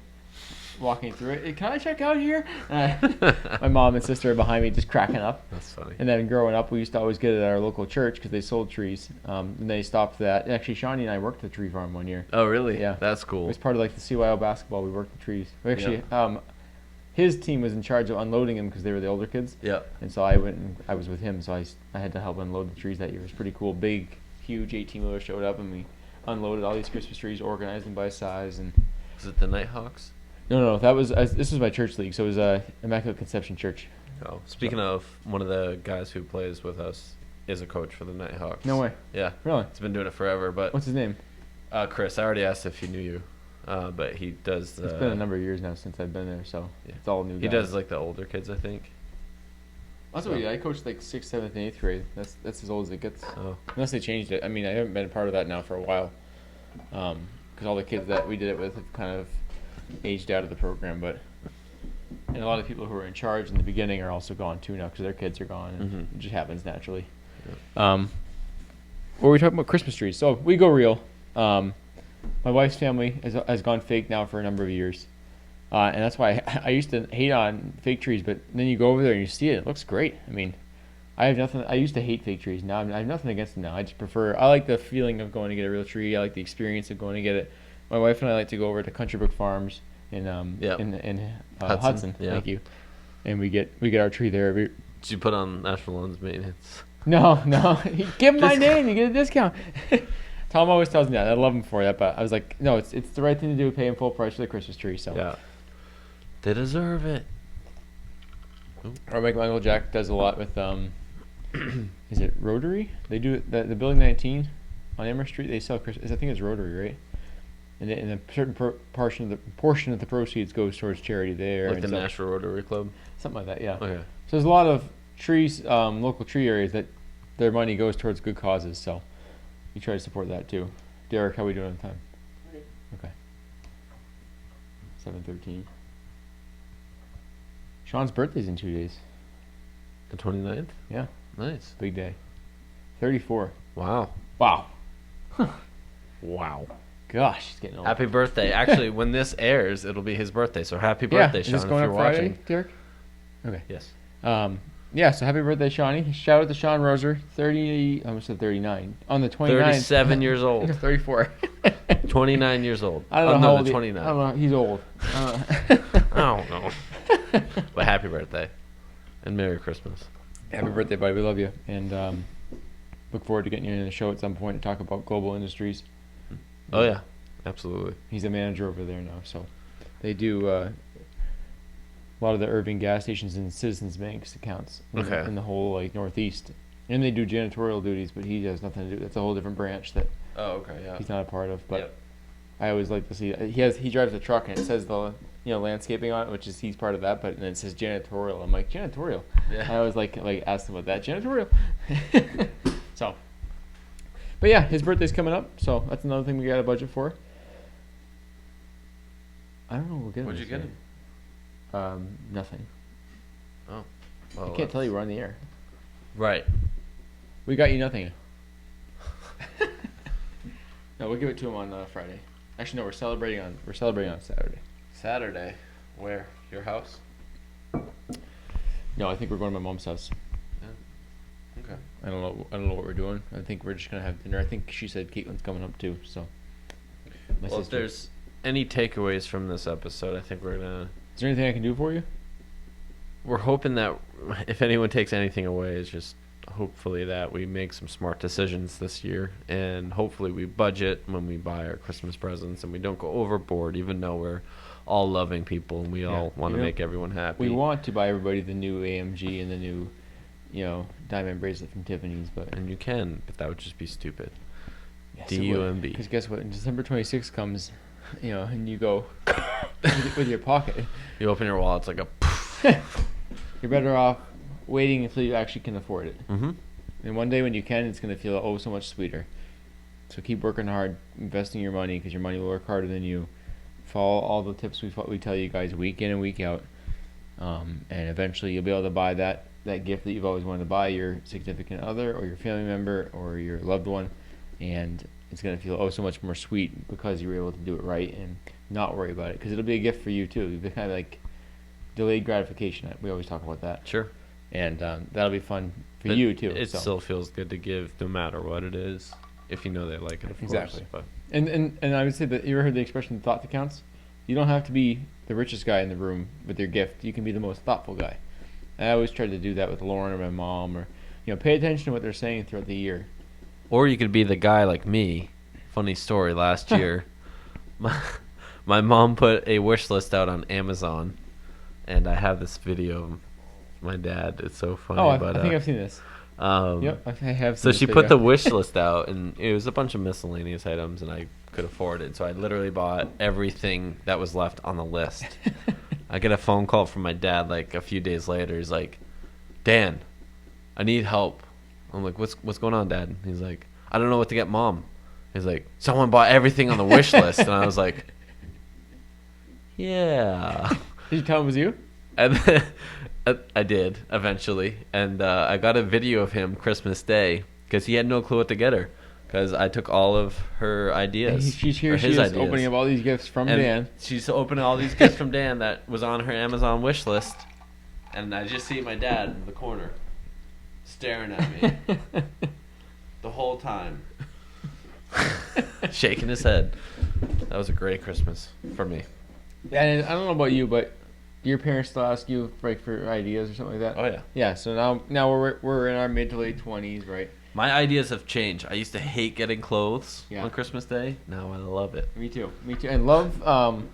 walking through it. Can I check out here? My mom and sister are behind me, just cracking up. That's funny. And then growing up, we used to always get it at our local church because they sold trees. And they stopped that. Actually, Shawnee and I worked at the tree farm one year. Oh, really? Yeah. That's It cool. was part of like the CYO basketball. We worked the trees. We actually, his team was in charge of unloading them because they were the older kids. Yeah. And so I went and I was with him. So I had to help unload the trees that year. It was pretty cool. Big, huge 18-wheeler showed up and we unloaded all these Christmas trees, organized them by size. And Was it the Nighthawks? no, that was this was my church league. So it was Immaculate Conception Church. Oh, speaking of, one of the guys who plays with us is a coach for the Nighthawks. No way. Yeah. Really? He's been doing it forever, but What's his name? Chris, I already asked if he knew you, but he does. It's been a number of years now since I've been there, so Yeah. it's all new. He guys. does like the older kids, I think. That's what I coached like 6th, 7th, and 8th grade. That's as old as it gets. Oh, Unless they changed it. I mean, I haven't been a part of that now for a while. Because all the kids that we did it with have kind of aged out of the program. And a lot of people who were in charge in the beginning are also gone too now because their kids are gone. And Mhm. it just happens naturally. What were we talking about? Christmas trees. So we go real. My wife's family has gone fake now for a number of years. And that's why I used to hate on fake trees, but then you go over there and you see it. It looks great. I mean, I have nothing. I used to hate fake trees. Now I have nothing against them. Now I just prefer. I like the feeling of going to get a real tree. I like the experience of going to get it. My wife and I like to go over to Country Brook Farms in Hudson. yeah. Thank you. And we get our tree there. did you put on National Loans Maintenance? No. Give him my name. You get a discount. Tom always tells me that. I love him for that. But I was like, no, it's the right thing to do. Pay him full price for the Christmas tree. So. Yeah. They deserve it. Or like my Uncle Jack does a lot with is it Rotary? They do it, the building 19 on Amherst Street. They sell Christmas. I think it's Rotary, right? And a certain portion of the proceeds goes towards charity there. Like and the so- Nashville Rotary Club. something like that. Yeah. Okay. So there's a lot of trees, local tree areas that their money goes towards good causes. So you try to support that too. Derek, how we doing on time? Okay. Okay. 7:13. Sean's birthday's in 2 days. The 29th? Yeah. Nice. Big day. 34. Wow. Wow. Wow. Gosh, he's getting old. Happy birthday. Actually, when this airs, it'll be his birthday. So happy Yeah, birthday, is Sean, this if going you're up Friday, watching. Derek? Okay. Yes. Yeah, so happy birthday, Shawnee. Shout out to Sean Roser, 30, I almost said 39. On the 29th. 37 years old. 34. 29 years old. I don't know Oh, how no, old the he- 29. I don't know. He's old. I don't know. But happy birthday. And Merry Christmas. Happy birthday, buddy. We love you. And look forward to getting you in the show at some point to talk about Global Industries. Oh, yeah. Absolutely. He's a manager over there now. So they do a lot of the Irving gas stations and Citizens Bank's accounts in the whole like Northeast. And they do janitorial duties, but he has nothing to do. That's a whole different branch that he's not a part of. But I always like to see he drives a truck and it says the landscaping on it, which is he's part of that, but then it says janitorial. I'm like, janitorial. Yeah. I always like ask him about that janitorial. So, but yeah, his birthday's coming up, so that's another thing we got a budget for. I don't know what we'll get him. What'd you get him? Nothing. Oh. I Well, can't tell you we're on the air. Right. We got you nothing. No, we'll give it to him on Friday. Actually, no, we're celebrating on Saturday. Saturday. Where? Your house? No, I think we're going to my mom's house. Okay. I don't know what we're doing. I think we're just gonna have dinner. I think she said Caitlin's coming up too. So. Well, if there's any takeaways from this episode, I think we're gonna. Is there anything I can do for you? We're hoping that if anyone takes anything away, it's just hopefully that we make some smart decisions this year, and hopefully we budget when we buy our Christmas presents, and we don't go overboard, even though we're all loving people and we all want to make everyone happy. We want to buy everybody the new AMG and the new, diamond bracelet from Tiffany's, and you can, but that would just be stupid. Yes, DUMB. Because guess what? December 26th comes, and you go with your pocket. You open your wallet, it's like a. You're better off waiting until you actually can afford it. Mm-hmm. And one day when you can, it's going to feel so much sweeter. So keep working hard, investing your money, because your money will work harder than you. Follow all the tips we tell you guys week in and week out. And eventually you'll be able to buy that gift that you've always wanted to buy your significant other or your family member or your loved one. And it's going to feel so much more sweet because you were able to do it right and not worry about it. Because it'll be a gift for you too. It'll be kind of like delayed gratification. We always talk about that. Sure. And that'll be fun for you too. It still feels good to give no matter what it is, if you know they like it, of Exactly. course. But. And I would say that you ever heard the expression "thought that counts"? You don't have to be the richest guy in the room with your gift. You can be the most thoughtful guy. I always try to do that with Lauren or my mom, or pay attention to what they're saying throughout the year. Or you could be the guy like me. Funny story. Last year, my mom put a wish list out on Amazon, and I have this video of my dad. It's so funny. Oh, I think I've seen this. Yep, I have. So she put the wish list out, and it was a bunch of miscellaneous items, and I could afford it. So I literally bought everything that was left on the list. I get a phone call from my dad like a few days later. He's like, "Dan, I need help." I'm like, "What's going on, Dad?" He's like, "I don't know what to get Mom." He's like, "Someone bought everything on the wish list," and I was like, "Yeah." Did you tell him it was you? And then, I did eventually, and I got a video of him Christmas Day because he had no clue what to get her because I took all of her ideas. She's here. She is opening up all these gifts from Dan. She's opening all these gifts from Dan that was on her Amazon wish list, and I just see my dad in the corner staring at me the whole time, shaking his head. That was a great Christmas for me. Yeah, and I don't know about you, but do your parents still ask you for ideas or something like that? Oh yeah. Yeah. So now we're in our mid to late 20s, right? My ideas have changed. I used to hate getting clothes Yeah. on Christmas Day. Now I love it. Me too. And love.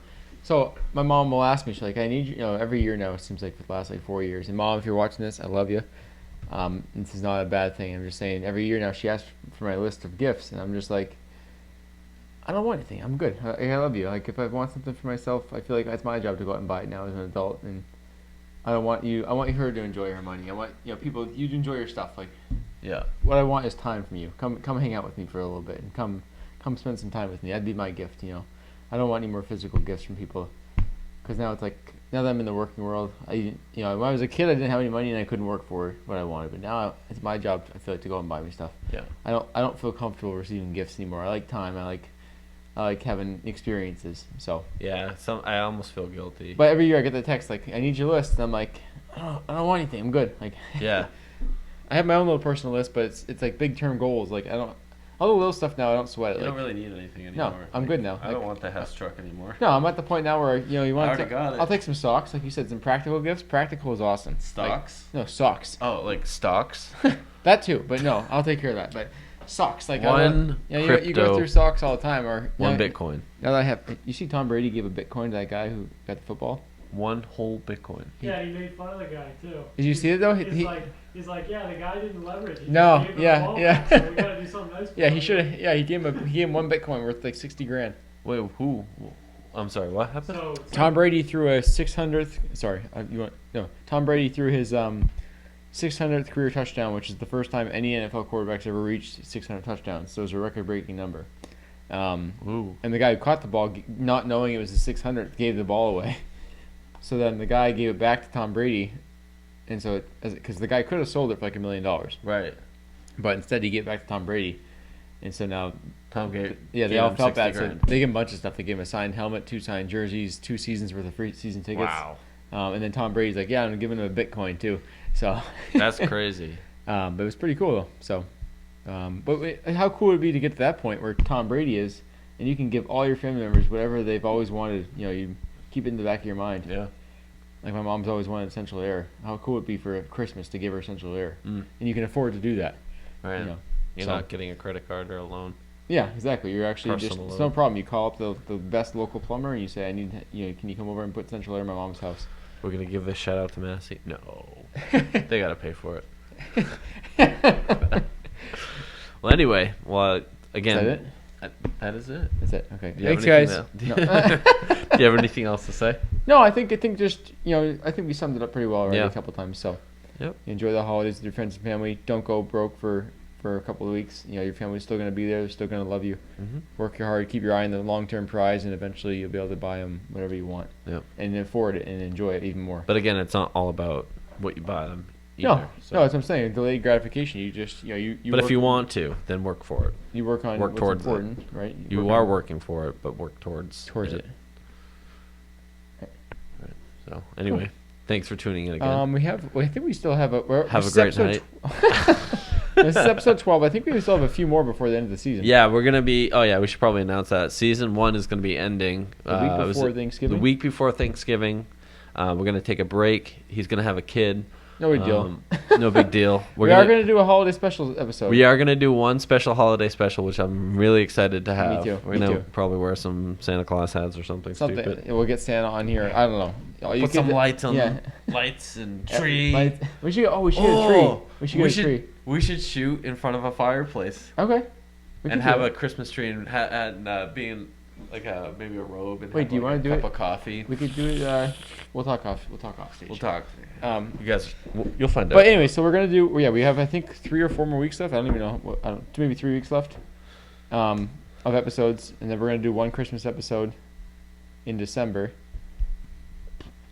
So my mom will ask me. She's like, "I need you." Every year now it seems like for the last 4 years. And Mom, if you're watching this, I love you. This is not a bad thing. I'm just saying. Every year now she asks for my list of gifts, and I'm just like, I don't want anything. I'm good. I love you. Like if I want something for myself, I feel like it's my job to go out and buy it now as an adult. And I don't want you. I want her to enjoy her money. I want people you to enjoy your stuff. Like Yeah. what I want is time from you. Come hang out with me for a little bit and come spend some time with me. That'd be my gift. I don't want any more physical gifts from people. Because now it's like now that I'm in the working world, when I was a kid I didn't have any money and I couldn't work for what I wanted. But now it's my job. I feel like to go and buy me stuff. Yeah. I don't feel comfortable receiving gifts anymore. I like time. I like having experiences. So Yeah. I almost feel guilty. but every year I get the text like I need your list and I'm like I don't want anything. I'm good. Like Yeah. I have my own little personal list, but it's like big term goals. Like I All the little stuff now, I don't sweat it. You Like, don't really need anything No, anymore. I'm good now. I don't want the Hess truck anymore. no, I'm at the point now where you want. already got it. I'll take some socks, like you said, some practical gifts. Practical is awesome. Stocks? Like, no socks. Oh, like stocks? That too, but no, I'll take care of that. But socks, like One you go crypto, through socks all the time, or one know, Bitcoin. Now that I have, you see Tom Brady gave a Bitcoin to that guy who got the football. One whole Bitcoin. Yeah, he made fun of the guy too. Did you see it though? He's like, yeah, the guy didn't leverage. He No, just gave him yeah, the ball yeah. back, so we gotta do something nice. Yeah, he should have. Yeah, he gave him one Bitcoin worth like 60 grand. Wait, who? I'm sorry, what happened? So Tom Brady threw a 600th. Sorry, Tom Brady threw his 600th career touchdown, which is the first time any NFL quarterback's ever reached 600 touchdowns. So it was a record-breaking number. Ooh. And the guy who caught the ball, not knowing it was the 600th, gave the ball away. So then the guy gave it back to Tom Brady, and so because the guy could have sold it for like $1 million, Right. but instead he gave it back to Tom Brady, and so now Tom gave. yeah, they gave all him felt 60 bad. So grand. they gave him a bunch of stuff. They gave him a signed helmet, 2 signed jerseys, 2 seasons worth of free season tickets. Wow. And then Tom Brady's like, yeah, I'm giving him a Bitcoin too. So That's crazy. but it was pretty cool though. So, how cool would it be to get to that point where Tom Brady is, and you can give all your family members whatever they've always wanted. You keep it in the back of your mind. Yeah. Like my mom's always wanted Central Air. How cool would it be for Christmas to give her Central Air, Mm. and you can afford to do that. Right. You know, You're so- not getting a credit card or a loan. Yeah, exactly. You're actually just Personal it's loan. no problem. You call up the best local plumber and you say, can you come over and put Central Air in my mom's house? We're gonna give this shout out to Massey. No, they gotta pay for it. Well, anyway, again, Is that it? That is it. That's it. Okay. Do you have Thanks, guys. anything No. Do you have anything else to say? No, I think just I think we summed it up pretty well already Yeah. a couple times. So, Yep. enjoy the holidays with your friends and family. Don't go broke for a couple of weeks. Your family's still gonna be there. They're still gonna love you. Mm-hmm. Work your hard. Keep your eye on the long-term prize, and eventually you'll be able to buy them whatever you want. Yep. And afford it and enjoy it even more. But again, it's not all about what you buy them. No, Either, so. no, that's what I'm saying. Delayed gratification. You just you. But work, if you want to, then work for it. you work on work what's towards it. important, right? You work are on- working for it, but work towards it. So anyway, thanks for tuning in again. I think we still have a. Have a this is great episode this is episode 12. I think we still have a few more before the end of the season. Yeah, we're gonna be. Oh yeah, we should probably announce that season 1 is gonna be ending The week was before it Thanksgiving. The week before Thanksgiving, we're gonna take a break. He's gonna have a kid. No big deal. No big deal. We are going to do a holiday special episode. We are gonna do one special holiday special, which I'm really excited to have. too, We're me gonna too. probably wear some Santa Claus hats or something stupid. We'll get Santa on here. I don't know. You Put can- some lights on yeah. lights and Yeah, tree. lights. We should get a tree. We should get a tree. We should shoot in front of a fireplace Okay. We and can have do a it. Christmas tree and being like maybe a robe and Wait, have do you like wanna a do cup it? of coffee. We could do it. We'll talk off. We'll talk off stage. We'll talk. Um, You guys, you'll find out. But anyway, so we're gonna do. Yeah, we have I think 3 or 4 more weeks left. I don't even know. Maybe 3 weeks left of episodes, and then we're gonna do one Christmas episode in December,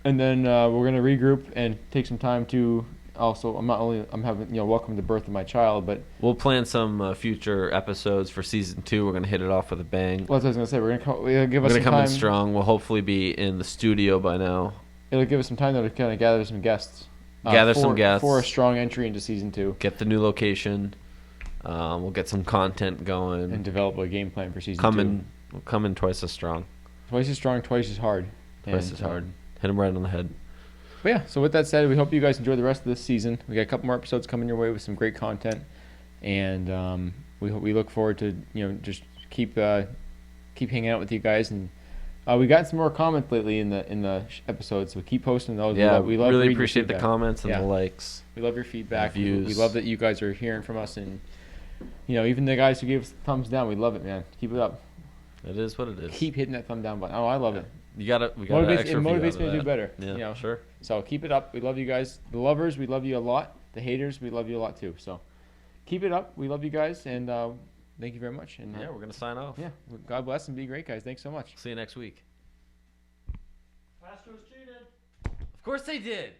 and then we're gonna regroup and take some time to. Also, I'm having welcome the birth of my child, but We'll plan some future episodes for season 2. We're gonna hit it off with a bang. what was I gonna say? We're gonna give We're us gonna some come time. in strong. We'll hopefully be in the studio by now. It'll give us some time though to kind of gather some guests. Gather some guests. for a strong entry into season 2 Get the new location. We'll get some content going. and develop a game plan for season 2. We'll come in twice as strong. Twice as strong, twice as hard. Twice as hard. Hit him right on the head. But yeah, so with that said, we hope you guys enjoy the rest of this season. We got a couple more episodes coming your way with some great content, and we look forward to just keep hanging out with you guys. And we got some more comments lately in the episodes, so keep posting those. Yeah, we love really reading your appreciate the feedback. comments and Yeah. the likes. We love your feedback. We views. love that you guys are hearing from us, and even the guys who gave us thumbs down, we love it, man. Keep it up. It is what it is. Keep hitting that thumb down button. Oh, I love it. We got an It extra view motivates out me of to do that. better. Yeah, sure. So keep it up. We love you guys. The lovers, we love you a lot. The haters, we love you a lot too. So keep it up. We love you guys, and thank you very much. And Yeah, we're gonna sign off. yeah, God bless and be great, guys. Thanks so much. See you next week. Astros cheated. Of course they did.